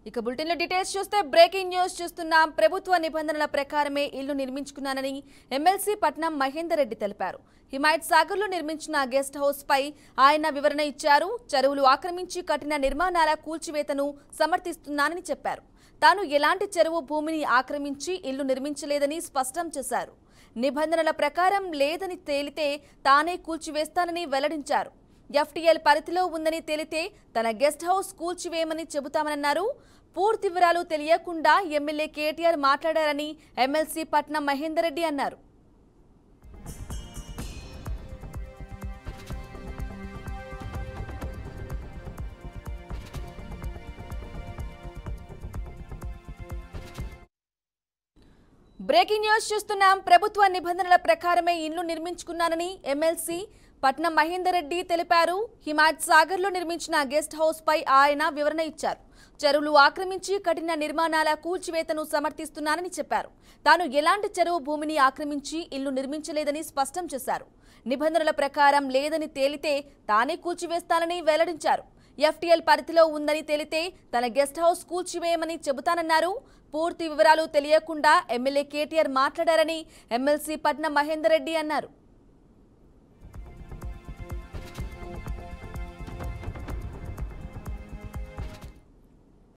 ఇక బులెటిన్లో డీటెయిల్స్ చూస్తే బ్రేకింగ్ న్యూస్ చూస్తున్నాం. ప్రభుత్వ నిబంధనల ప్రకారమే ఇల్లు నిర్మించుకున్నానని ఎమ్మెల్సీ పట్నం మహేందర్ రెడ్డి తెలిపారు. హిమాయత్ సాగర్లో నిర్మించిన గెస్ట్ హౌస్ పై ఆయన వివరణ ఇచ్చారు. చెరువులు ఆక్రమించి కట్టిన నిర్మాణాల కూల్చివేతను సమర్థిస్తున్నానని చెప్పారు. తాను ఎలాంటి చెరువు భూమిని ఆక్రమించి ఇల్లు నిర్మించలేదని స్పష్టం చేశారు. నిబంధనల ప్రకారం లేదని తేలితే తానే కూల్చివేస్తానని వెల్లడించారు. ఎఫ్టీఎల్ పరిధిలో ఉందని తేలితే తన గెస్ట్ హౌస్ కూల్చివేయమని చెబుతామన్నారు. పూర్తి వివరాలు తెలియకుండా ఎమ్మెల్యే కేటీఆర్ మాట్లాడారని ఎమ్మెల్సీ పట్నం మహేందర్ రెడ్డి అన్నారు. బ్రేకింగ్ న్యూస్ చూస్తున్నాం. ప్రభుత్వ నిబంధనల ప్రకారమే ఇల్లు నిర్మించుకున్నానని ఎమ్మెల్సీ పట్నం మహేందర్ రెడ్డి తెలిపారు. హిమాయత్ సాగర్లో నిర్మించిన గెస్ట్ హౌస్ పై ఆయన వివరణ ఇచ్చారు. చెరువులు ఆక్రమించి కఠిన నిర్మాణాల కూల్చివేతను సమర్థిస్తున్నానని చెప్పారు. తాను ఎలాంటి చెరువు భూమిని ఆక్రమించి ఇల్లు నిర్మించలేదని స్పష్టం చేశారు. నిబంధనల ప్రకారం లేదని తేలితే తానే కూల్చివేస్తానని వెల్లడించారు. ఎఫ్టీఎల్ పరిధిలో ఉందని తేలితే తన గెస్ట్ హౌస్ కూల్చివేయమని చెబుతానన్నారు. పూర్తి వివరాలు తెలియకుండా ఎమ్మెల్యే కేటీఆర్ మాట్లాడారని ఎమ్మెల్సీ పట్నం మహేందర్ రెడ్డి అన్నారు.